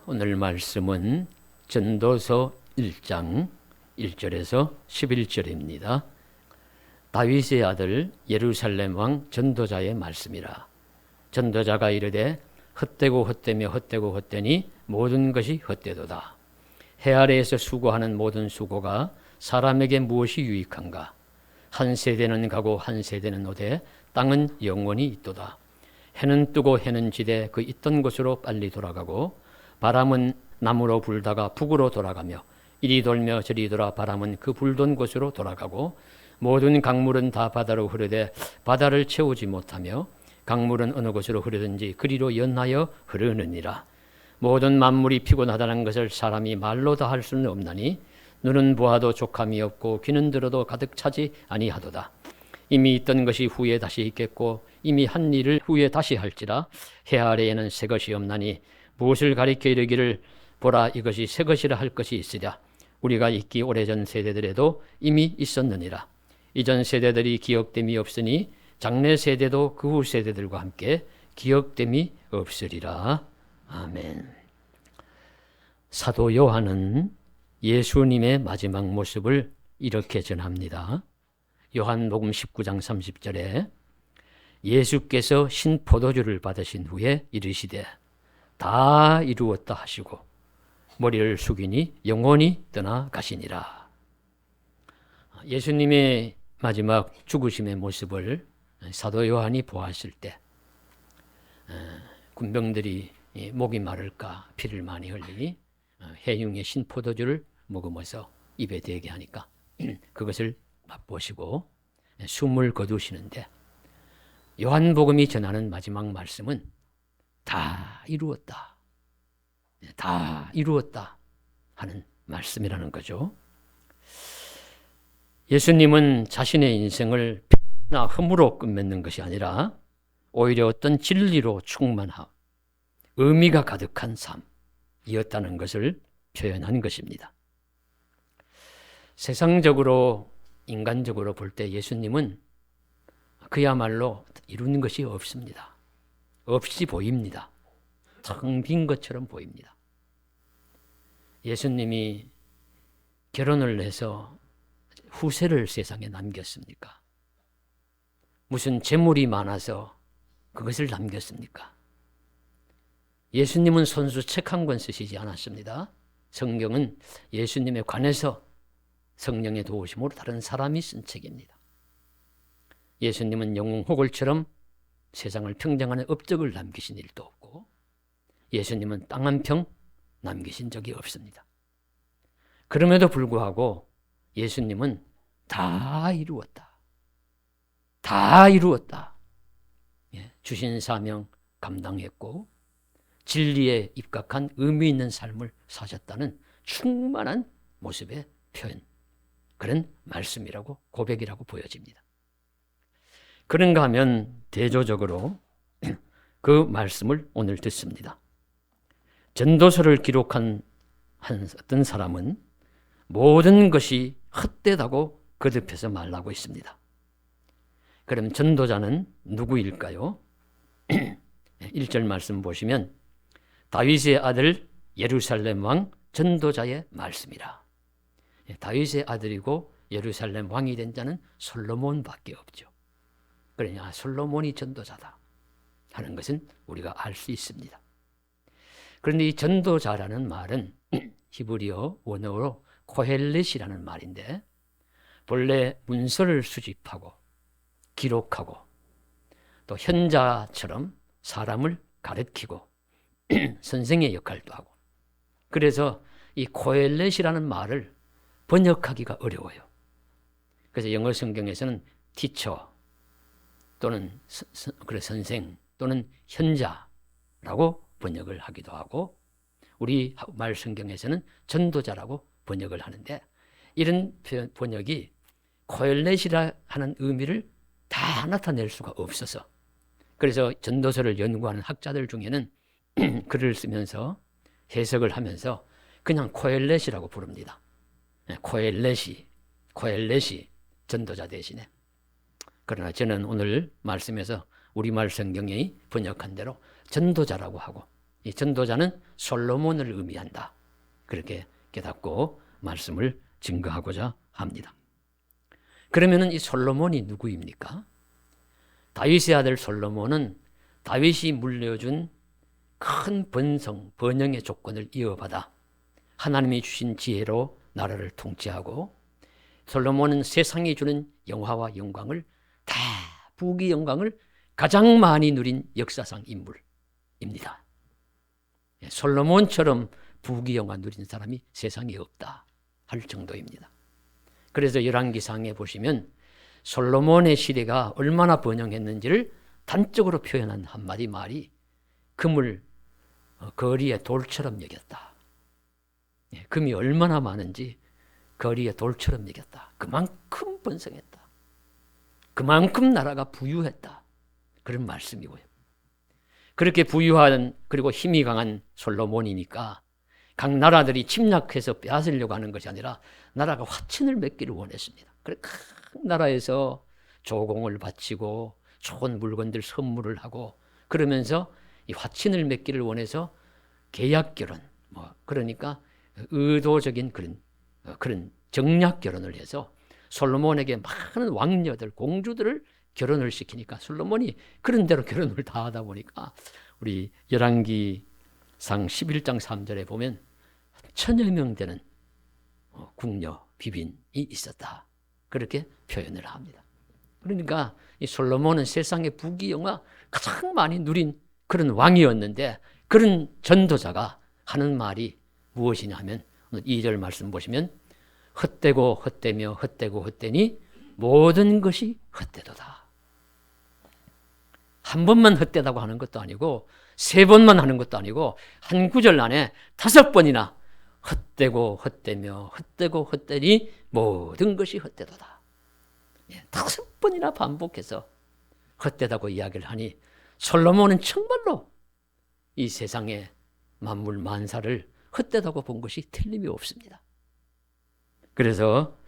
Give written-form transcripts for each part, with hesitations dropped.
오늘 말씀은 전도서 1장 1절에서 11절입니다. 다윗의 아들 예루살렘 왕 전도자의 말씀이라. 전도자가 이르되 헛되고 헛되며 헛되고 헛되니 모든 것이 헛되도다. 해 아래에서 수고하는 모든 수고가 사람에게 무엇이 유익한가? 한 세대는 가고 한 세대는 오되 땅은 영원히 있도다. 해는 뜨고 해는 지되 그 있던 곳으로 빨리 돌아가고 바람은 남으로 불다가 북으로 돌아가며 이리 돌며 저리 돌아 바람은 그 불던 곳으로 돌아가고 모든 강물은 다 바다로 흐르되 바다를 채우지 못하며 강물은 어느 곳으로 흐르든지 그리로 연하여 흐르느니라. 모든 만물이 피곤하다는 것을 사람이 말로 다 할 수는 없나니 눈은 보아도 족함이 없고 귀는 들어도 가득 차지 아니하도다. 이미 있던 것이 후에 다시 있겠고 이미 한 일을 후에 다시 할지라. 해 아래에는 새 것이 없나니 무엇을 가리켜 이르기를 보라 이것이 새 것이라 할 것이 있으랴. 우리가 있기 오래전 세대들에도 이미 있었느니라. 이전 세대들이 기억됨이 없으니 장래 세대도 그 후 세대들과 함께 기억됨이 없으리라. 아멘. 사도 요한은 예수님의 마지막 모습을 이렇게 전합니다. 요한복음 19장 30절에 예수께서 신포도주를 받으신 후에 이르시되 다 이루었다 하시고 머리를 숙이니 영원히 떠나가시니라. 예수님의 마지막 죽으심의 모습을 사도 요한이 보았을 때 군병들이 목이 마를까 피를 많이 흘리니 해융의 신포도주를 머금어서 입에 대게 하니까 그것을 맛보시고 숨을 거두시는데 요한복음이 전하는 마지막 말씀은 다 이루었다. 다 이루었다 하는 말씀이라는 거죠. 예수님은 자신의 인생을 폐나 흠으로 끝맺는 것이 아니라 오히려 어떤 진리로 충만하고 의미가 가득한 삶이었다는 것을 표현한 것입니다. 세상적으로 인간적으로 볼 때 예수님은 그야말로 이루는 것이 없습니다. 없이 보입니다. 텅 빈 것처럼 보입니다. 예수님이 결혼을 해서 후세를 세상에 남겼습니까? 무슨 재물이 많아서 그것을 남겼습니까? 예수님은 손수 책 한 권 쓰시지 않았습니다. 성경은 예수님에 관해서 성령의 도우심으로 다른 사람이 쓴 책입니다. 예수님은 영웅 호걸처럼 세상을 평정하는 업적을 남기신 일도 없고 예수님은 땅 한 평 남기신 적이 없습니다. 그럼에도 불구하고 예수님은 다 이루었다. 다 이루었다. 주신 사명 감당했고 진리에 입각한 의미 있는 삶을 사셨다는 충만한 모습의 표현, 그런 말씀이라고 고백이라고 보여집니다. 그런가 하면 대조적으로 그 말씀을 오늘 듣습니다. 전도서를 기록한 어떤 사람은 모든 것이 헛되다고 거듭해서 말하고 있습니다. 그럼 전도자는 누구일까요? 1절 말씀 보시면 다윗의 아들 예루살렘 왕 전도자의 말씀이라. 다윗의 아들이고 예루살렘 왕이 된 자는 솔로몬밖에 없죠. 그러냐 솔로몬이 전도자다 하는 것은 우리가 알 수 있습니다. 그런데 이 전도자라는 말은 히브리어 원어로 코헬렛이라는 말인데 본래 문서를 수집하고 기록하고 또 현자처럼 사람을 가르치고 선생의 역할도 하고, 그래서 이 코헬렛이라는 말을 번역하기가 어려워요. 그래서 영어 성경에서는 티처 또는 선생 또는 현자라고 번역을 하기도 하고 우리 말 성경에서는 전도자라고 번역을 하는데 이런 번역이 코헬렛이라 하는 의미를 다 나타낼 수가 없어서 그래서 전도서를 연구하는 학자들 중에는 글을 쓰면서 해석을 하면서 그냥 코헬렛이라고 부릅니다. 코헬렛이 전도자 대신에. 그러나 저는 오늘 말씀에서 우리말 성경이 번역한 대로 전도자라고 하고 이 전도자는 솔로몬을 의미한다. 그렇게 깨닫고 말씀을 증거하고자 합니다. 그러면은 이 솔로몬이 누구입니까? 다윗의 아들 솔로몬은 다윗이 물려준 큰 번영의 조건을 이어받아 하나님이 주신 지혜로 나라를 통치하고, 솔로몬은 세상이 주는 영화와 영광을 다, 부귀 영광을 가장 많이 누린 역사상 인물입니다. 솔로몬처럼 부귀 영화 누린 사람이 세상에 없다 할 정도입니다. 그래서 열왕기상에 보시면 솔로몬의 시대가 얼마나 번영했는지를 단적으로 표현한 한마디 말이 금을 거리에 돌처럼 여겼다. 금이 얼마나 많은지 거리에 돌처럼 여겼다. 그만큼 번성했다. 그만큼 나라가 부유했다. 그런 말씀이고요. 그렇게 부유한 그리고 힘이 강한 솔로몬이니까 각 나라들이 침략해서 빼앗으려고 하는 것이 아니라 나라가 화친을 맺기를 원했습니다. 그래서 각 나라에서 조공을 바치고 좋은 물건들 선물을 하고 그러면서 이 화친을 맺기를 원해서 계약 결혼, 그러니까 의도적인 그런 정략 결혼을 해서 솔로몬에게 많은 왕녀들, 공주들을 결혼을 시키니까 솔로몬이 그런 대로 결혼을 다 하다 보니까 우리 열왕기상 11장 3절에 보면 1000여 명 되는 궁녀, 비빈이 있었다. 그렇게 표현을 합니다. 그러니까 이 솔로몬은 세상의 부귀영화 가장 많이 누린 그런 왕이었는데, 그런 전도자가 하는 말이 무엇이냐 하면 오늘 2절 말씀 보시면 헛되고 헛되며 헛되고 헛되니 모든 것이 헛되도다. 한 번만 헛되다고 하는 것도 아니고 3번만 하는 것도 아니고 한 구절 안에 5번이나 헛되고 헛되며 헛되고 헛되니 모든 것이 헛되도다. 5번이나 반복해서 헛되다고 이야기를 하니 솔로몬은 정말로 이 세상의 만물 만사를 헛되다고 본 것이 틀림이 없습니다. 그래서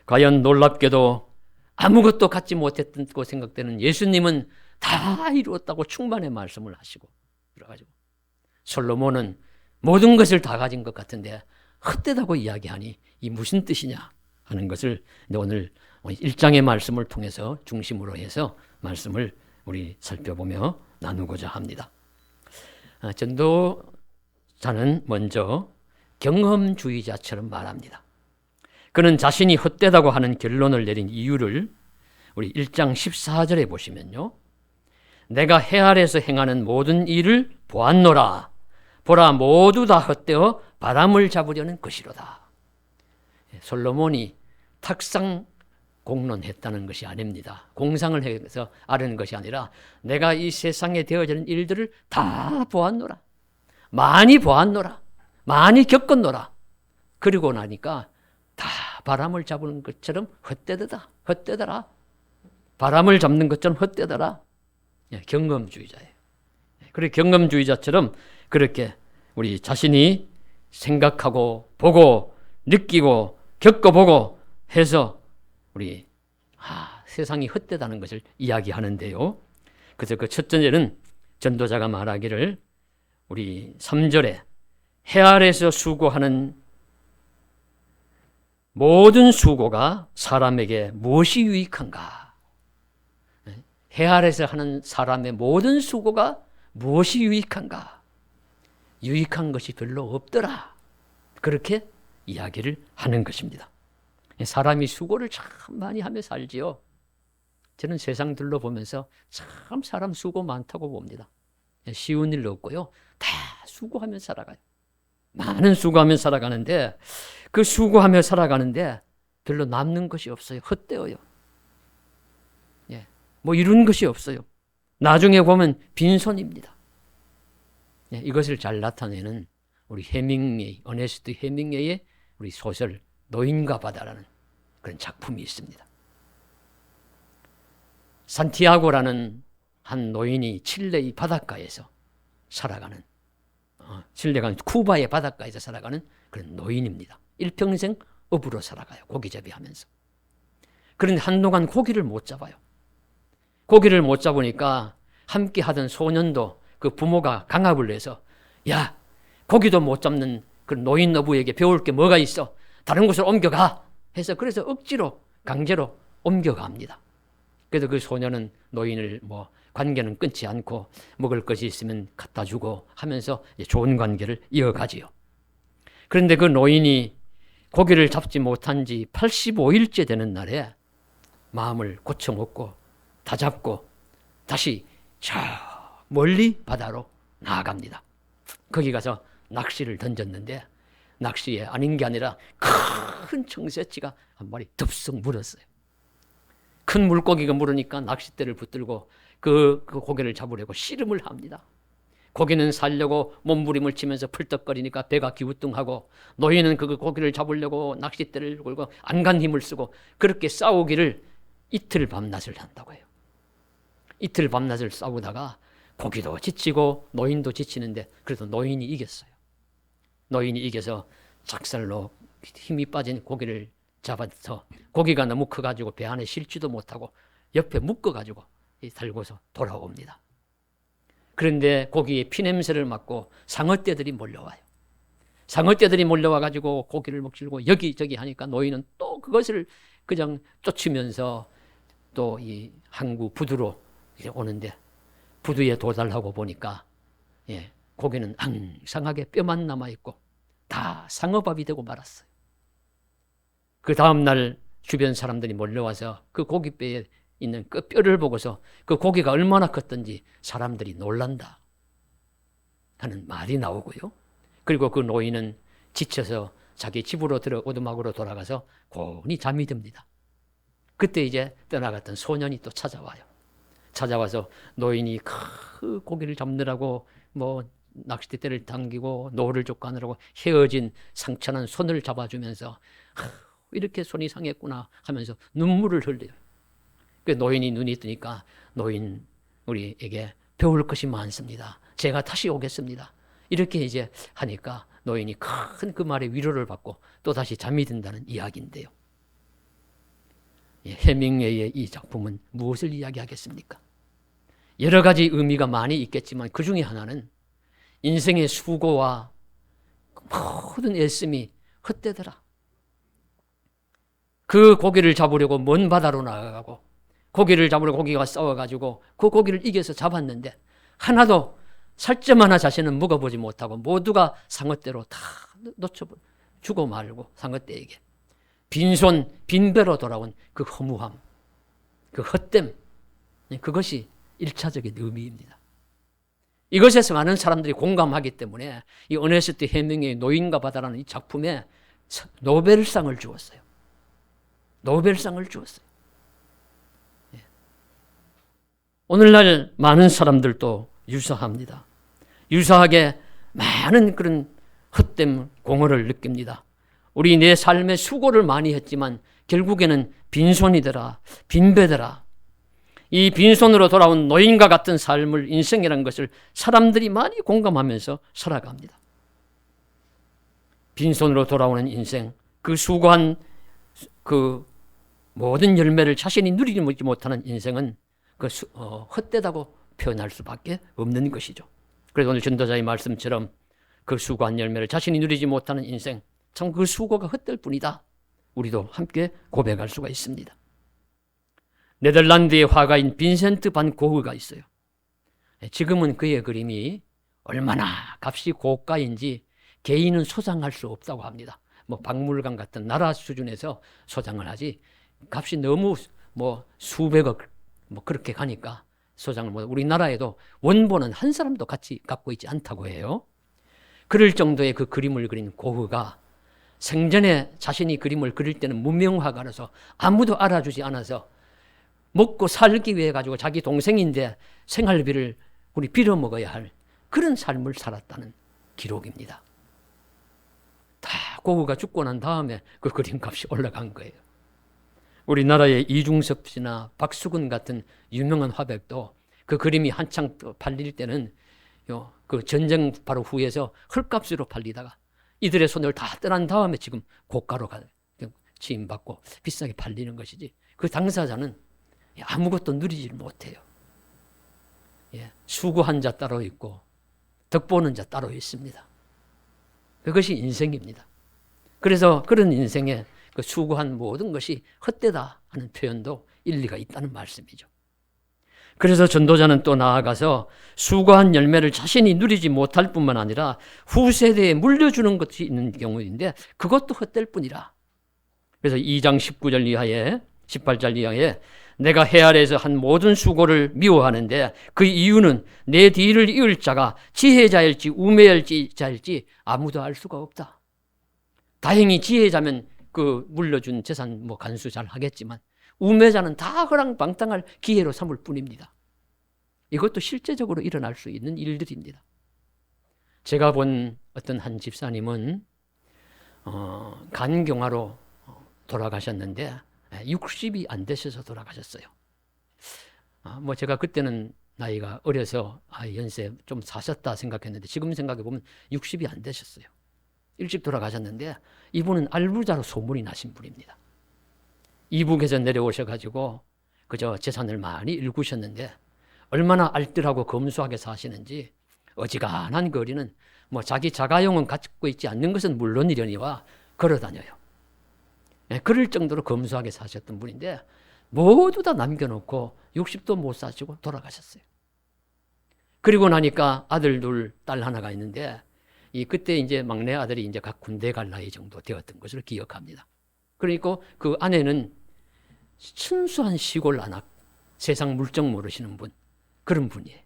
과연 놀랍게도 아무것도 갖지 못했다고 생각되는 예수님은 다 이루었다고 충만의 말씀을 하시고 그래가지고 솔로몬은 모든 것을 다 가진 것 같은데 헛되다고 이야기하니 이 무슨 뜻이냐 하는 것을 오늘 1장의 말씀을 통해서 중심으로 해서 말씀을 우리 살펴보며 나누고자 합니다. 전도자는 먼저 경험주의자처럼 말합니다. 그는 자신이 헛되다고 하는 결론을 내린 이유를 우리 1장 14절에 보시면요. 내가 해 아래에서 행하는 모든 일을 보았노라. 보라, 모두 다 헛되어 바람을 잡으려는 것이로다. 솔로몬이 탁상 공론했다는 것이 아닙니다. 공상을 해서 아는 것이 아니라 내가 이 세상에 되어지는 일들을 다 보았노라. 많이 보았노라. 많이 겪었노라. 그리고 나니까 다 바람을 잡는 것처럼 헛되더라. 바람을 잡는 것처럼 헛되더라. 경험주의자예요. 그리고 경험주의자처럼 그렇게 우리 자신이 생각하고 보고 느끼고 겪어보고 해서 우리 세상이 헛되다는 것을 이야기하는데요. 그래서 그 첫 번째는 전도자가 말하기를 우리 3절에 해 아래에서 수고하는 모든 수고가 사람에게 무엇이 유익한가? 해 아래에서 하는 사람의 모든 수고가 무엇이 유익한가? 유익한 것이 별로 없더라. 그렇게 이야기를 하는 것입니다. 사람이 수고를 참 많이 하며 살지요. 저는 세상 둘러보면서 참 사람 수고 많다고 봅니다. 쉬운 일 없고요. 다 수고하며 살아가요. 많은 수고하며 살아가는데 그 수고하며 살아가는데 별로 남는 것이 없어요. 헛되어요. 뭐 이룬 것이 없어요. 나중에 보면 빈손입니다. 이것을 잘 나타내는 우리 어네스트 해밍웨이의 우리 소설 노인과 바다라는 그런 작품이 있습니다. 산티아고라는 한 노인이 칠레의 바닷가에서 살아가는 칠레가 쿠바의 바닷가에서 살아가는 그런 노인입니다. 일평생 어부로 살아가요. 고기잡이 하면서. 그런데 한동안 고기를 못 잡아요. 고기를 못 잡으니까 함께 하던 소년도 그 부모가 강압을 해서 야, 고기도 못 잡는 그 노인 어부에게 배울 게 뭐가 있어? 다른 곳으로 옮겨가 해서 그래서 억지로 강제로 옮겨갑니다. 그래서 그 소녀는 노인을 뭐 관계는 끊지 않고 먹을 것이 있으면 갖다 주고 하면서 좋은 관계를 이어가지요. 그런데 그 노인이 고기를 잡지 못한 지 85일째 되는 날에 마음을 고쳐먹고 다 잡고 다시 저 멀리 바다로 나아갑니다. 거기 가서 낚시를 던졌는데 낚시에 아닌 게 아니라 큰 청새치가 한 마리 덥석 물었어요. 큰 물고기가 물으니까 낚싯대를 붙들고 그 고기를 잡으려고 씨름을 합니다. 고기는 살려고 몸부림을 치면서 풀떡거리니까 배가 기우뚱하고 노인은 그 고기를 잡으려고 낚싯대를 걸고 안간 힘을 쓰고 그렇게 싸우기를 이틀 밤낮을 한다고 해요. 이틀 밤낮을 싸우다가 고기도 지치고 노인도 지치는데 그래도 노인이 이겼어요. 노인이 이겨서 작살로 힘이 빠진 고기를 잡아서 고기가 너무 커가지고 배 안에 실지도 못하고 옆에 묶어가지고 달고서 돌아옵니다. 그런데 고기의 피냄새를 맡고 상어떼들이 몰려와요. 상어떼들이 몰려와가지고 고기를 먹질고 여기저기 하니까 노인은 또 그것을 그냥 쫓으면서 또 이 항구 부두로 오는데 부두에 도달하고 보니까 고기는 앙상하게 뼈만 남아있고 다 상어밥이 되고 말았어요. 그 다음날 주변 사람들이 몰려와서 그 고기뼈에 있는 그 뼈를 보고서 그 고기가 얼마나 컸던지 사람들이 놀란다 하는 말이 나오고요. 그리고 그 노인은 지쳐서 자기 집으로 오두막으로 돌아가서 고온히 잠이 듭니다. 그때 이제 떠나갔던 소년이 또 찾아와요. 찾아와서 노인이 그 고기를 잡느라고 뭐 낚싯대를 당기고 노를 족가느라고 헤어진 상처난 손을 잡아주면서 이렇게 손이 상했구나 하면서 눈물을 흘려요. 그 노인이 눈이 뜨니까 노인 우리에게 배울 것이 많습니다. 제가 다시 오겠습니다. 이렇게 이제 하니까 노인이 큰 그 말에 위로를 받고 또 다시 잠이 든다는 이야기인데요. 해밍웨이의 이 작품은 무엇을 이야기하겠습니까? 여러 가지 의미가 많이 있겠지만 그 중에 하나는 인생의 수고와 모든 애씀이 헛되더라. 그 고기를 잡으려고 먼 바다로 나가고 고기를 잡으려고 고기가 싸워가지고 그 고기를 이겨서 잡았는데 하나도 살점 하나 자신은 먹어보지 못하고 모두가 상어떼로 다 죽어 말고 상어떼에게 빈손 빈배로 돌아온 그 허무함, 그 헛됨, 그것이 1차적인 의미입니다. 이것에서 많은 사람들이 공감하기 때문에 이 어네스트 해밍웨이 노인과 바다라는 이 작품에 노벨상을 주었어요. 노벨상을 주었어요. 오늘날 많은 사람들도 유사합니다. 유사하게 많은 그런 헛됨, 공허를 느낍니다. 우리 내 삶에 수고를 많이 했지만 결국에는 빈손이더라, 빈배더라. 이 빈손으로 돌아온 노인과 같은 삶을 인생이라는 것을 사람들이 많이 공감하면서 살아갑니다. 빈손으로 돌아오는 인생, 그 수고한 그 모든 열매를 자신이 누리지 못하는 인생은 그 헛되다고 표현할 수밖에 없는 것이죠. 그래서 오늘 전도자의 말씀처럼 그 수고한 열매를 자신이 누리지 못하는 인생, 참 그 수고가 헛될 뿐이다. 우리도 함께 고백할 수가 있습니다. 네덜란드의 화가인 빈센트 반 고흐가 있어요. 지금은 그의 그림이 얼마나 값이 고가인지 개인은 소장할 수 없다고 합니다. 뭐 박물관 같은 나라 수준에서 소장을 하지 값이 너무 뭐 수백억 뭐 그렇게 가니까 소장을 못. 우리나라에도 원본은 한 사람도 같이 갖고 있지 않다고 해요. 그럴 정도의 그 그림을 그린 고흐가 생전에 자신이 그림을 그릴 때는 무명화가라서 아무도 알아주지 않아서 먹고 살기 위해 가지고 자기 동생인데 생활비를 우리 빌어먹어야 할 그런 삶을 살았다는 기록입니다. 다 고흐가 죽고 난 다음에 그 그림값이 올라간 거예요. 우리나라의 이중섭 씨나 박수근 같은 유명한 화백도 그 그림이 한창 팔릴 때는 그 전쟁 바로 후에서 헐값으로 팔리다가 이들의 손을 다 떠난 다음에 지금 고가로 지임받고 비싸게 팔리는 것이지 그 당사자는 아무것도 누리지 못해요. 수고한 자 따로 있고 덕보는 자 따로 있습니다. 그것이 인생입니다. 그래서 그런 인생에 그 수고한 모든 것이 헛되다 하는 표현도 일리가 있다는 말씀이죠. 그래서 전도자는 또 나아가서 수고한 열매를 자신이 누리지 못할 뿐만 아니라 후세대에 물려주는 것이 있는 경우인데 그것도 헛될 뿐이라. 그래서 2장 19절 이하에 18절 이하에 내가 해 아래에서 한 모든 수고를 미워하는데 그 이유는 내 뒤를 이을 자가 지혜자일지 우매자일지 아무도 알 수가 없다. 다행히 지혜자면 그 물려준 재산 간수 잘 하겠지만 우매자는 다 허랑방탕할 기회로 삼을 뿐입니다. 이것도 실제적으로 일어날 수 있는 일들입니다. 제가 본 어떤 한 집사님은 간경화로 돌아가셨는데 60이 안 되셔서 돌아가셨어요. 제가 그때는 나이가 어려서 연세 좀 사셨다 생각했는데 지금 생각해 보면 60이 안 되셨어요. 일찍 돌아가셨는데 이분은 알부자로 소문이 나신 분입니다. 이북에서 내려오셔가지고 그저 재산을 많이 일구셨는데 얼마나 알뜰하고 검소하게 사시는지 어지간한 거리는 자기 자가용은 갖고 있지 않는 것은 물론이려니와 걸어다녀요. 그럴 정도로 검소하게 사셨던 분인데 모두 다 남겨놓고 60도 못 사시고 돌아가셨어요. 그리고 나니까 아들 둘, 딸 하나가 있는데 그때 이제 막내 아들이 이제 각 군대 갈 나이 정도 되었던 것으로 기억합니다. 그러니까 그 아내는 순수한 시골 안악, 세상 물정 모르시는 분, 그런 분이에요.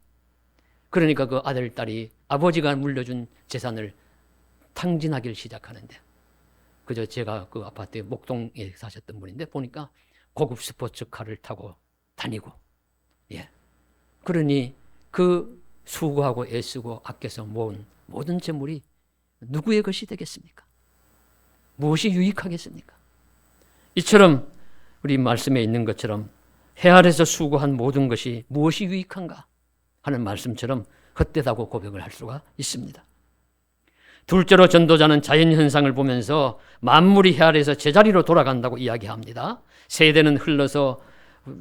그러니까 그 아들, 딸이 아버지가 물려준 재산을 탕진하기를 시작하는데 그저 제가 그 아파트에 목동에 사셨던 분인데 보니까 고급 스포츠카를 타고 다니고 그러니 그 수고하고 애쓰고 아껴서 모은 모든 재물이 누구의 것이 되겠습니까? 무엇이 유익하겠습니까? 이처럼 우리 말씀에 있는 것처럼 해 아래서 수고한 모든 것이 무엇이 유익한가 하는 말씀처럼 헛되다고 고백을 할 수가 있습니다. 둘째로 전도자는 자연현상을 보면서 만물이 해 아래에서 제자리로 돌아간다고 이야기합니다. 세대는 흘러서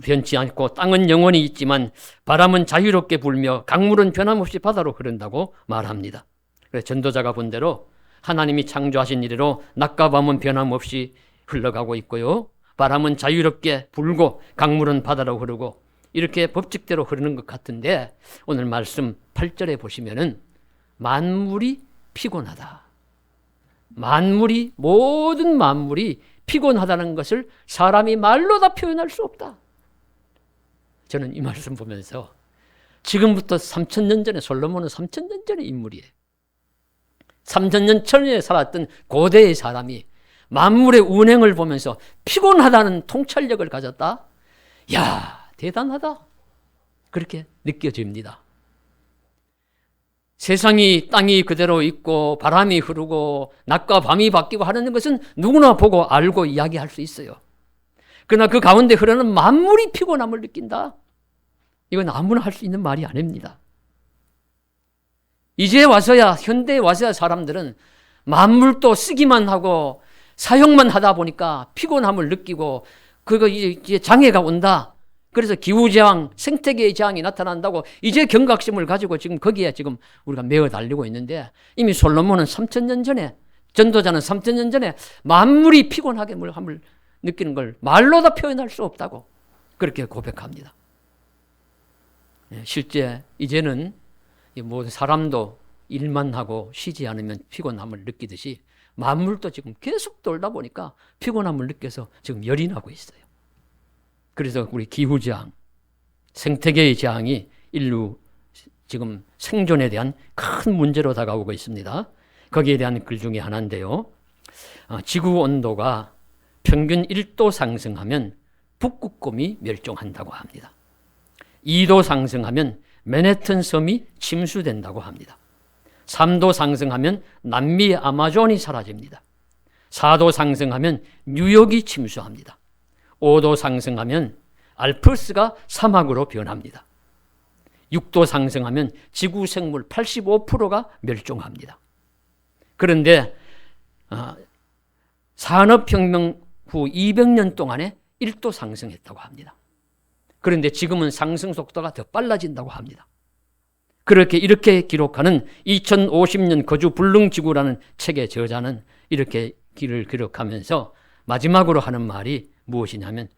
변치 않고 땅은 영원히 있지만 바람은 자유롭게 불며 강물은 변함없이 바다로 흐른다고 말합니다. 그래서 전도자가 본 대로 하나님이 창조하신 이래로 낮과 밤은 변함없이 흘러가고 있고요. 바람은 자유롭게 불고 강물은 바다로 흐르고 이렇게 법칙대로 흐르는 것 같은데 오늘 말씀 8절에 보시면은 만물이 피곤하다. 모든 만물이 피곤하다는 것을 사람이 말로 다 표현할 수 없다. 저는 이 말씀 보면서 지금부터 3,000년 전에 솔로몬은 3,000년 전의 인물이에요. 3,000년 전에 살았던 고대의 사람이 만물의 운행을 보면서 피곤하다는 통찰력을 가졌다? 야, 대단하다. 그렇게 느껴집니다. 세상이 땅이 그대로 있고 바람이 흐르고 낮과 밤이 바뀌고 하는 것은 누구나 보고 알고 이야기할 수 있어요. 그러나 그 가운데 흐르는 만물이 피곤함을 느낀다? 이건 아무나 할 수 있는 말이 아닙니다. 이제 와서야 현대에 와서야 사람들은 만물도 쓰기만 하고 사용만 하다 보니까 피곤함을 느끼고 그거 이제 장애가 온다. 그래서 기후재앙, 생태계의 재앙이 나타난다고 이제 경각심을 가지고 지금 거기에 지금 우리가 매어 달리고 있는데 이미 솔로몬은 3,000년 전에 전도자는 3,000년 전에 만물이 피곤하게 함을 느끼는 걸 말로 다 표현할 수 없다고 그렇게 고백합니다. 실제 이제는 모든 사람도 일만 하고 쉬지 않으면 피곤함을 느끼듯이 만물도 지금 계속 돌다 보니까 피곤함을 느껴서 지금 열이 나고 있어요. 그래서 우리 기후재앙, 생태계의 재앙이 인류 지금 생존에 대한 큰 문제로 다가오고 있습니다. 거기에 대한 글 중에 하나인데요. 지구 온도가 평균 1도 상승하면 북극곰이 멸종한다고 합니다. 2도 상승하면 맨해튼 섬이 침수된다고 합니다. 3도 상승하면 남미의 아마존이 사라집니다. 4도 상승하면 뉴욕이 침수합니다. 5도 상승하면 알프스가 사막으로 변합니다. 6도 상승하면 지구 생물 85%가 멸종합니다. 그런데 산업혁명 후 200년 동안에 1도 상승했다고 합니다. 그런데 지금은 상승 속도가 더 빨라진다고 합니다. 그렇게 이렇게 기록하는 2050년 거주 불능지구라는 책의 저자는 이렇게 길을 기록하면서 마지막으로 하는 말이 무엇이냐면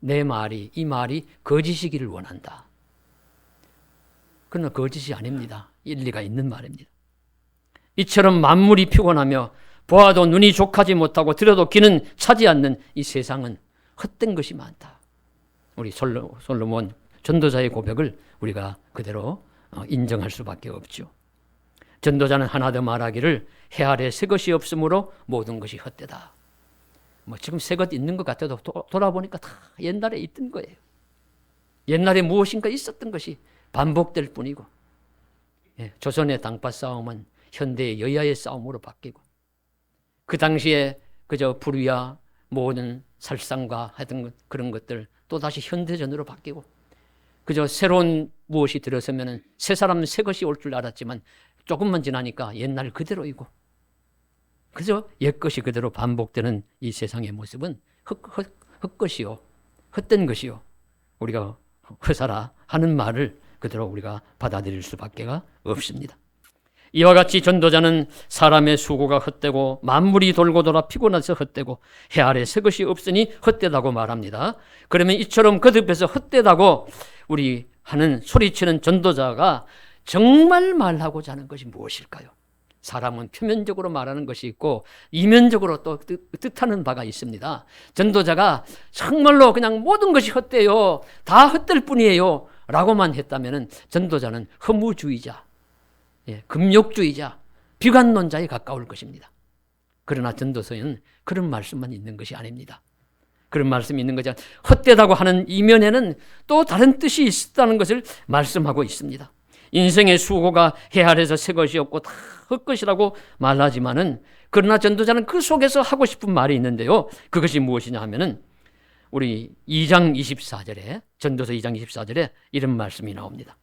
내 말이, 이 말이 거짓이기를 원한다. 그러나 거짓이 아닙니다. 일리가 있는 말입니다. 이처럼 만물이 피곤하며 보아도 눈이 족하지 못하고 들어도 귀는 차지 않는 이 세상은 헛된 것이 많다. 우리 솔로몬 전도자의 고백을 우리가 그대로 인정할 수밖에 없죠. 전도자는 하나 더 말하기를 해 아래 새 것이 없으므로 모든 것이 헛되다. 지금 새 것 있는 것 같아도 돌아보니까 다 옛날에 있던 거예요. 옛날에 무엇인가 있었던 것이 반복될 뿐이고, 조선의 당파 싸움은 현대의 여야의 싸움으로 바뀌고, 그 당시에 그저 불의와 모든 살상과 하던 그런 것들 또다시 현대전으로 바뀌고, 그저 새로운 무엇이 들어서면 새 사람 새 것이 올 줄 알았지만 조금만 지나니까 옛날 그대로이고, 그저 옛것이 그대로 반복되는 이 세상의 모습은 헛것이요, 헛된 것이요, 우리가 허사라 하는 말을 그대로 우리가 받아들일 수밖에 없습니다. 이와 같이 전도자는 사람의 수고가 헛되고 만물이 돌고 돌아 피곤해서 헛되고 해 아래 새 것이 없으니 헛되다고 말합니다. 그러면 이처럼 거듭해서 헛되다고 우리 하는 소리치는 전도자가 정말 말하고자 하는 것이 무엇일까요? 사람은 표면적으로 말하는 것이 있고 이면적으로 또 뜻하는 바가 있습니다. 전도자가 정말로 그냥 모든 것이 헛되요, 다 헛될 뿐이에요 라고만 했다면 전도자는 허무주의자, 금욕주의자, 비관론자에 가까울 것입니다. 그러나 전도서에는 그런 말씀만 있는 것이 아닙니다. 그런 말씀이 있는 것이 아니라 헛되다고 하는 이면에는 또 다른 뜻이 있다는 것을 말씀하고 있습니다. 인생의 수고가 해 아래서 새 것이 없고 다 헛것이라고 말하지만은, 그러나 전도자는 그 속에서 하고 싶은 말이 있는데요. 그것이 무엇이냐 하면은 우리 2장 24절에, 전도서 2장 24절에 이런 말씀이 나옵니다.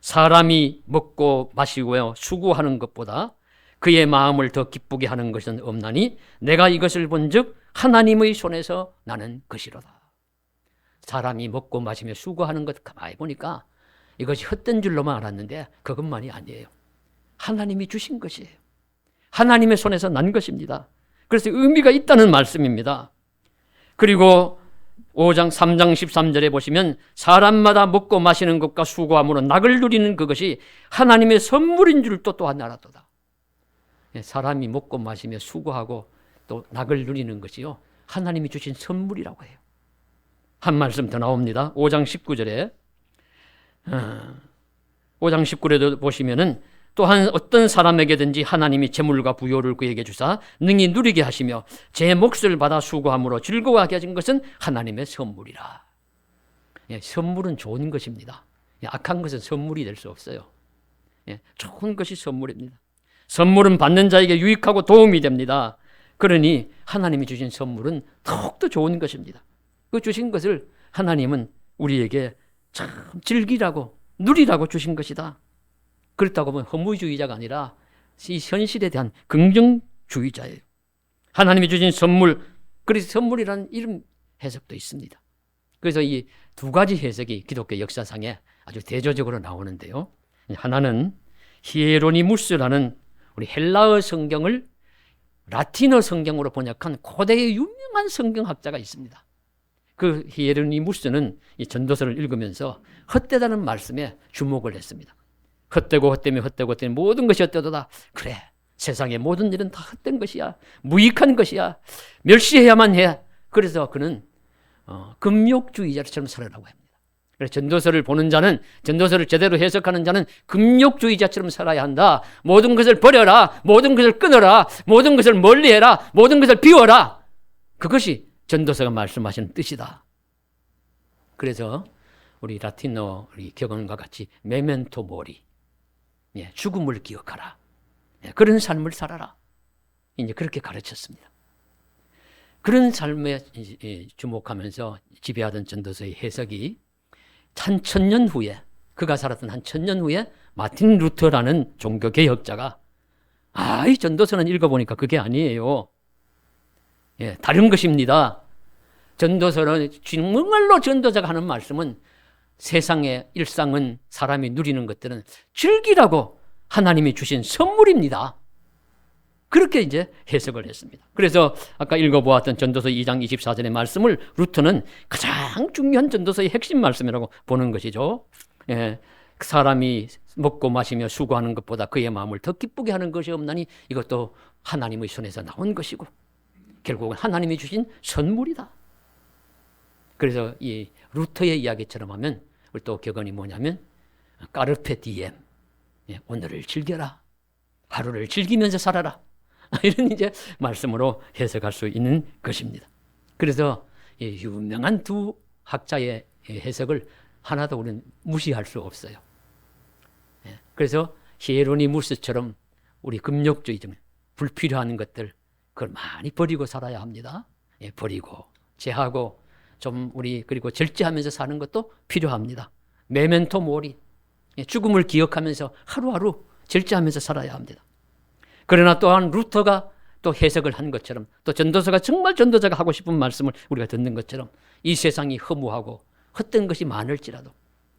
사람이 먹고 마시고 수고하는 것보다 그의 마음을 더 기쁘게 하는 것은 없나니 내가 이것을 본즉 하나님의 손에서 나는 것이로다. 사람이 먹고 마시며 수고하는 것 가만히 보니까 이것이 헛된 줄로만 알았는데 그것만이 아니에요. 하나님이 주신 것이에요. 하나님의 손에서 난 것입니다. 그래서 의미가 있다는 말씀입니다. 그리고 5장 3장 13절에 보시면 사람마다 먹고 마시는 것과 수고함으로 낙을 누리는 그것이 하나님의 선물인 줄 또한 알았도다. 사람이 먹고 마시며 수고하고 또 낙을 누리는 것이요, 하나님이 주신 선물이라고 해요. 한 말씀 더 나옵니다. 5장 19절에 5장 19절에도 보시면은 또한 어떤 사람에게든지 하나님이 재물과 부요를 그에게 주사 능히 누리게 하시며 제 몫을 받아 수고함으로 즐거워하게 하신 것은 하나님의 선물이라. 선물은 좋은 것입니다. 악한 것은 선물이 될 수 없어요. 좋은 것이 선물입니다. 선물은 받는 자에게 유익하고 도움이 됩니다. 그러니 하나님이 주신 선물은 더욱더 좋은 것입니다. 그 주신 것을 하나님은 우리에게 참 즐기라고, 누리라고 주신 것이다. 그렇다고 보면 허무주의자가 아니라 이 현실에 대한 긍정주의자예요. 하나님이 주신 선물, 그래서 선물이라는 이름 해석도 있습니다. 그래서 이 두 가지 해석이 기독교 역사상에 아주 대조적으로 나오는데요. 하나는 히에로니무스라는 우리 헬라어 성경을 라틴어 성경으로 번역한 고대의 유명한 성경학자가 있습니다. 그 히에로니무스는 이 전도서를 읽으면서 헛되다는 말씀에 주목을 했습니다. 헛되고 헛되며 헛되고 헛되며 모든 것이 헛되도다. 그래, 세상의 모든 일은 다 헛된 것이야. 무익한 것이야. 멸시해야만 해. 그래서 그는 금욕주의자처럼 살아라고 합니다. 그래서 전도서를 보는 자는, 전도서를 제대로 해석하는 자는 금욕주의자처럼 살아야 한다. 모든 것을 버려라. 모든 것을 끊어라. 모든 것을 멀리해라. 모든 것을 비워라. 그것이 전도서가 말씀하시는 뜻이다. 그래서 우리 라틴어 우리 격언과 같이 메멘토 모리, 죽음을 기억하라. 그런 삶을 살아라. 이제 그렇게 가르쳤습니다. 그런 삶에 주목하면서 지배하던 전도서의 해석이 한 1000년 후에, 그가 살았던 한 1000년 후에 마틴 루터라는 종교개혁자가 이 전도서는 읽어보니까 그게 아니에요. 다른 것입니다. 전도서는 정말로 전도자가 하는 말씀은 세상의 일상은 사람이 누리는 것들은 즐기라고 하나님이 주신 선물입니다. 그렇게 이제 해석을 했습니다. 그래서 아까 읽어보았던 전도서 2장 24절의 말씀을 루터는 가장 중요한 전도서의 핵심 말씀이라고 보는 것이죠. 예, 사람이 먹고 마시며 수고하는 것보다 그의 마음을 더 기쁘게 하는 것이 없나니 이것도 하나님의 손에서 나온 것이고 결국은 하나님이 주신 선물이다. 그래서 이 루터의 이야기처럼 하면 우리 또 격언이 뭐냐면 까르페 디엠, 오늘을 즐겨라, 하루를 즐기면서 살아라, 이런 이제 말씀으로 해석할 수 있는 것입니다. 그래서 이 유명한 두 학자의 해석을 하나도 우리는 무시할 수 없어요. 그래서 히에로니무스처럼 우리 금욕주의적 불필요한 것들 그걸 많이 버리고 살아야 합니다. 버리고 제하고 좀 우리 그리고 절제하면서 사는 것도 필요합니다. 메멘토 모리, 죽음을 기억하면서 하루하루 절제하면서 살아야 합니다. 그러나 또한 루터가 또 해석을 한 것처럼 또 전도서가 정말 전도자가 하고 싶은 말씀을 우리가 듣는 것처럼 이 세상이 허무하고 헛된 것이 많을지라도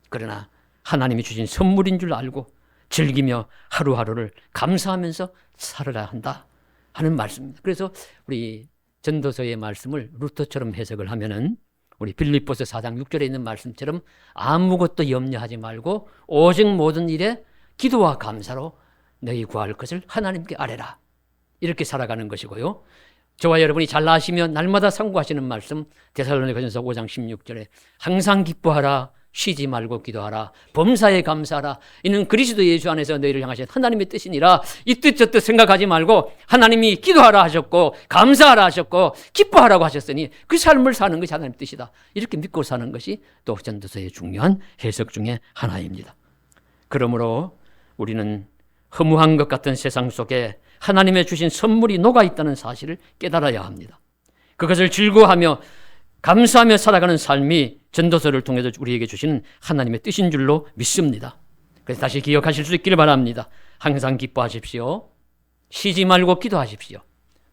그러나 하나님이 주신 선물인 줄 알고 즐기며 하루하루를 감사하면서 살아야 한다 하는 말씀입니다. 그래서 우리 전도서의 말씀을 루터처럼 해석을 하면은 우리 빌립보서 4장 6절에 있는 말씀처럼 아무것도 염려하지 말고 오직 모든 일에 기도와 감사로 너희 구할 것을 하나님께 아뢰라. 이렇게 살아가는 것이고요. 저와 여러분이 잘 아시며 날마다 상고하시는 말씀 데살로니가전서 5장 16절에 항상 기뻐하라, 쉬지 말고 기도하라, 범사에 감사하라. 이는 그리스도 예수 안에서 너희를 향하신 하나님의 뜻이니라. 이 뜻 저 뜻 생각하지 말고 하나님이 기도하라 하셨고 감사하라 하셨고 기뻐하라고 하셨으니 그 삶을 사는 것이 하나님의 뜻이다. 이렇게 믿고 사는 것이 또 전도서의 중요한 해석 중에 하나입니다. 그러므로 우리는 허무한 것 같은 세상 속에 하나님의 주신 선물이 녹아있다는 사실을 깨달아야 합니다. 그것을 즐거워하며 감사하며 살아가는 삶이 전도서를 통해서 우리에게 주시는 하나님의 뜻인 줄로 믿습니다. 그래서 다시 기억하실 수 있기를 바랍니다. 항상 기뻐하십시오. 쉬지 말고 기도하십시오.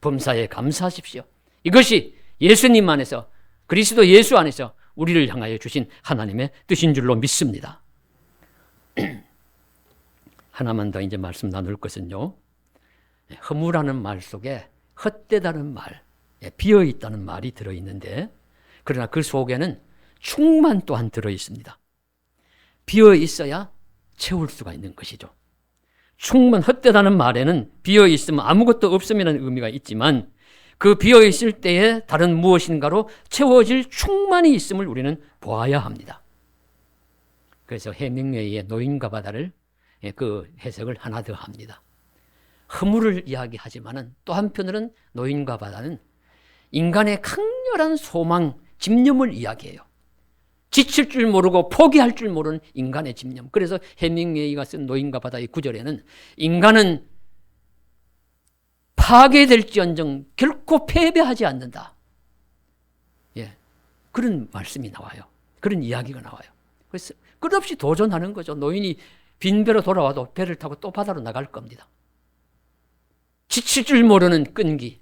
범사에 감사하십시오. 이것이 예수님 안에서 그리스도 예수 안에서 우리를 향하여 주신 하나님의 뜻인 줄로 믿습니다. 하나만 더 이제 말씀 나눌 것은요. 허무라는 말 속에 헛되다는 말, 비어있다는 말이 들어있는데 그러나 그 속에는 충만 또한 들어있습니다. 비어있어야 채울 수가 있는 것이죠. 충만, 헛되다는 말에는 비어있으면 아무것도 없음이라는 의미가 있지만 그 비어있을 때에 다른 무엇인가로 채워질 충만이 있음을 우리는 보아야 합니다. 그래서 해밍웨이의 노인과 바다를 그 해석을 하나 더 합니다. 허물을 이야기하지만은 또 한편으로는 노인과 바다는 인간의 강렬한 소망, 집념을 이야기해요. 지칠 줄 모르고 포기할 줄 모르는 인간의 집념. 그래서 해밍웨이가 쓴 노인과 바다의 구절에는 인간은 파괴될지언정 결코 패배하지 않는다. 그런 말씀이 나와요. 그런 이야기가 나와요. 그래서 끝없이 도전하는 거죠. 노인이 빈 배로 돌아와도 배를 타고 또 바다로 나갈 겁니다. 지칠 줄 모르는 끈기,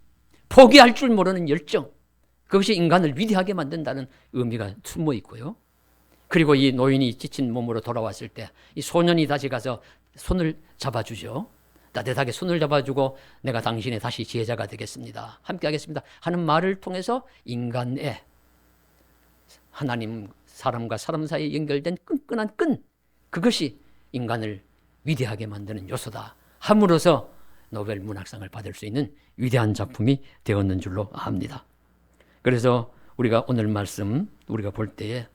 포기할 줄 모르는 열정, 그것이 인간을 위대하게 만든다는 의미가 숨어 있고요. 그리고 이 노인이 지친 몸으로 돌아왔을 때 이 소년이 다시 가서 손을 잡아주죠. 따뜻하게 손을 잡아주고 내가 당신의 다시 제자가 되겠습니다. 함께 하겠습니다. 하는 말을 통해서 인간의 하나님, 사람과 사람 사이에 연결된 끈끈한 끈, 그것이 인간을 위대하게 만드는 요소다 함으로써 노벨 문학상을 받을 수 있는 위대한 작품이 되었는 줄로 압니다. 그래서 우리가 오늘 말씀 우리가 볼 때에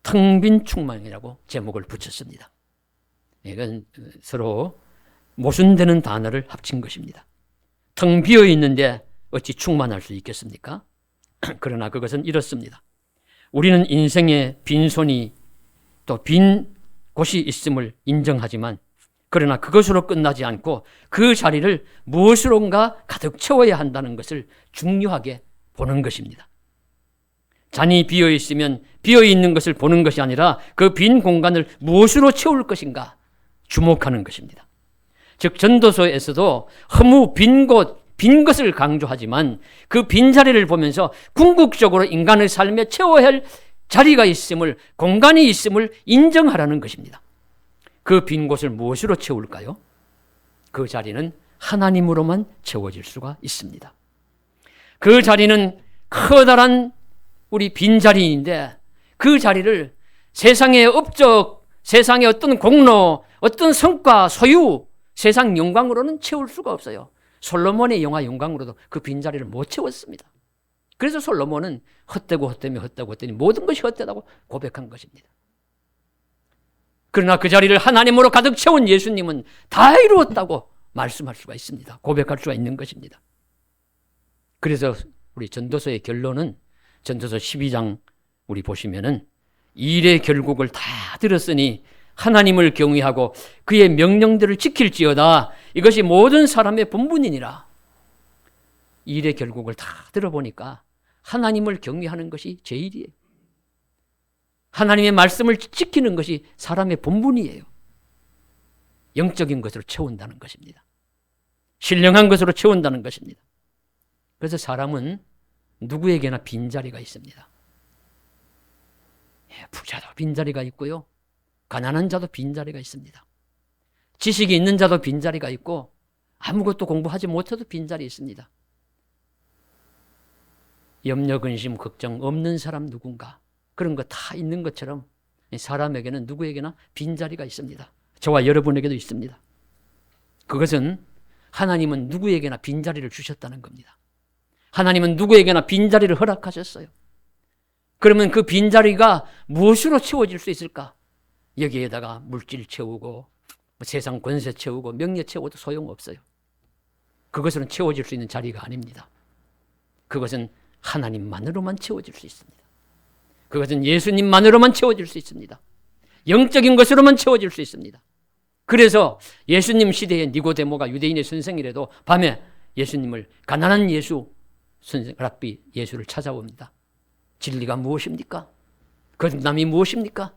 텅 빈 충만이라고 제목을 붙였습니다. 이건 서로 모순되는 단어를 합친 것입니다. 텅 비어 있는데 어찌 충만할 수 있겠습니까? 그러나 그것은 이렇습니다. 우리는 인생에 빈손이 또 빈 곳이 있음을 인정하지만 그러나 그것으로 끝나지 않고 그 자리를 무엇으론가 가득 채워야 한다는 것을 중요하게 보는 것입니다. 잔이 비어있으면 비어있는 것을 보는 것이 아니라 그 빈 공간을 무엇으로 채울 것인가 주목하는 것입니다. 즉 전도서에서도 허무 빈 곳, 빈 것을 강조하지만 그 빈자리를 보면서 궁극적으로 인간의 삶에 채워야 할 자리가 있음을, 공간이 있음을 인정하라는 것입니다. 그 빈 곳을 무엇으로 채울까요? 그 자리는 하나님으로만 채워질 수가 있습니다. 그 자리는 커다란 우리 빈자리인데 그 자리를 세상의 업적, 세상의 어떤 공로, 어떤 성과, 소유, 세상 영광으로는 채울 수가 없어요. 솔로몬의 영광으로도 그 빈자리를 못 채웠습니다. 그래서 솔로몬은 헛되고 헛되며 헛되고 헛되니 모든 것이 헛되다고 고백한 것입니다. 그러나 그 자리를 하나님으로 가득 채운 예수님은 다 이루었다고 말씀할 수가 있습니다. 고백할 수가 있는 것입니다. 그래서 우리 전도서의 결론은 전도서 12장 우리 보시면은 일의 결국을 다 들었으니 하나님을 경외하고 그의 명령들을 지킬지어다. 이것이 모든 사람의 본분이니라. 일의 결국을 다 들어보니까 하나님을 경외하는 것이 제일이에요. 하나님의 말씀을 지키는 것이 사람의 본분이에요. 영적인 것으로 채운다는 것입니다. 신령한 것으로 채운다는 것입니다. 그래서 사람은 누구에게나 빈자리가 있습니다. 부자도 빈자리가 있고요. 가난한 자도 빈자리가 있습니다. 지식이 있는 자도 빈자리가 있고 아무것도 공부하지 못해도 빈자리 있습니다. 염려, 근심, 걱정 없는 사람 누군가 그런 거 다 있는 것처럼 사람에게는 누구에게나 빈자리가 있습니다. 저와 여러분에게도 있습니다. 그것은 하나님은 누구에게나 빈자리를 주셨다는 겁니다. 하나님은 누구에게나 빈자리를 허락하셨어요. 그러면 그 빈자리가 무엇으로 채워질 수 있을까? 여기에다가 물질 채우고 세상 권세 채우고 명예 채워도 소용없어요. 그것은 채워질 수 있는 자리가 아닙니다. 그것은 하나님만으로만 채워질 수 있습니다. 그것은 예수님만으로만 채워질 수 있습니다. 영적인 것으로만 채워질 수 있습니다. 그래서 예수님 시대에 니고데모가 유대인의 선생이라도 밤에 예수님을 가난한 예수 선생 랍비 예수를 찾아옵니다. 진리가 무엇입니까? 거듭남이 무엇입니까?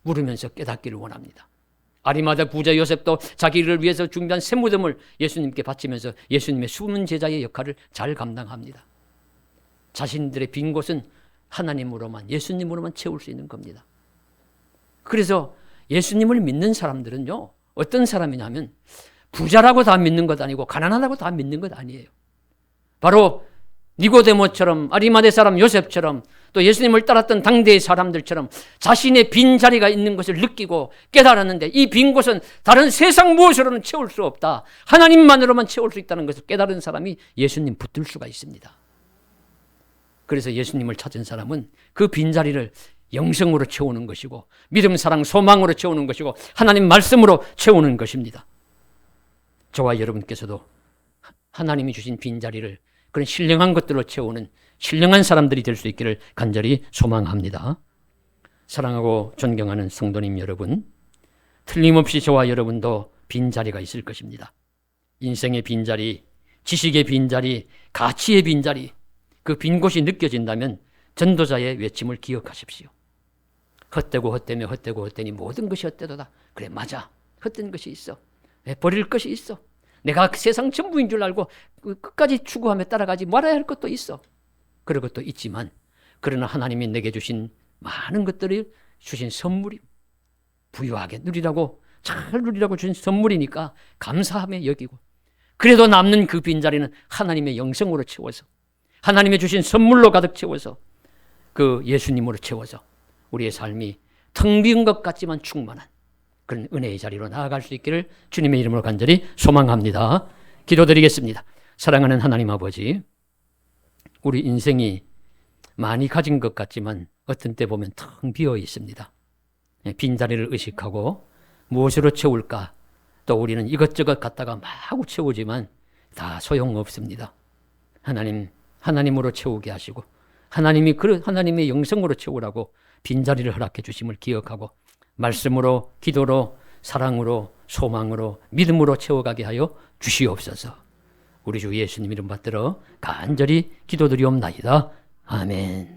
물으면서 깨닫기를 원합니다. 아리마다 부자 요셉도 자기를 위해서 준비한 새 무덤을 예수님께 바치면서 예수님의 숨은 제자의 역할을 잘 감당합니다. 자신들의 빈 곳은 하나님으로만, 예수님으로만 채울 수 있는 겁니다. 그래서 예수님을 믿는 사람들은요, 어떤 사람이냐면 부자라고 다 믿는 것 아니고 가난하다고 다 믿는 것 아니에요. 바로 니고데모처럼, 아리마대 사람 요셉처럼, 또 예수님을 따랐던 당대의 사람들처럼 자신의 빈자리가 있는 것을 느끼고 깨달았는데 이 빈 곳은 다른 세상 무엇으로는 채울 수 없다. 하나님만으로만 채울 수 있다는 것을 깨달은 사람이 예수님 붙들 수가 있습니다. 그래서 예수님을 찾은 사람은 그 빈자리를 영성으로 채우는 것이고 믿음, 사랑, 소망으로 채우는 것이고 하나님 말씀으로 채우는 것입니다. 저와 여러분께서도 하나님이 주신 빈자리를 그런 신령한 것들로 채우는 신령한 사람들이 될 수 있기를 간절히 소망합니다. 사랑하고 존경하는 성도님 여러분, 틀림없이 저와 여러분도 빈자리가 있을 것입니다. 인생의 빈자리, 지식의 빈자리, 가치의 빈자리, 그 빈 곳이 느껴진다면 전도자의 외침을 기억하십시오. 헛되고 헛되며 헛되고 헛되니 모든 것이 헛되도다. 그래, 맞아. 헛된 것이 있어. 버릴 것이 있어. 내가 세상 전부인 줄 알고 끝까지 추구하며 따라가지 말아야 할 것도 있어. 그런 것도 있지만 그러나 하나님이 내게 주신 많은 것들을 주신 선물이 부유하게 누리라고, 잘 누리라고 주신 선물이니까 감사하며 여기고, 그래도 남는 그 빈자리는 하나님의 영성으로 채워서, 하나님의 주신 선물로 가득 채워서, 그 예수님으로 채워서 우리의 삶이 텅 빈 것 같지만 충만한 그런 은혜의 자리로 나아갈 수 있기를 주님의 이름으로 간절히 소망합니다. 기도드리겠습니다. 사랑하는 하나님 아버지, 우리 인생이 많이 가진 것 같지만 어떤 때 보면 텅 비어 있습니다. 빈자리를 의식하고 무엇으로 채울까? 또 우리는 이것저것 갖다가 마구 채우지만 다 소용없습니다. 하나님으로 채우게 하시고 하나님의 영성으로 채우라고 빈자리를 허락해 주심을 기억하고 말씀으로, 기도로, 사랑으로, 소망으로, 믿음으로 채워가게 하여 주시옵소서. 우리 주 예수님 이름 받들어 간절히 기도드리옵나이다. 아멘.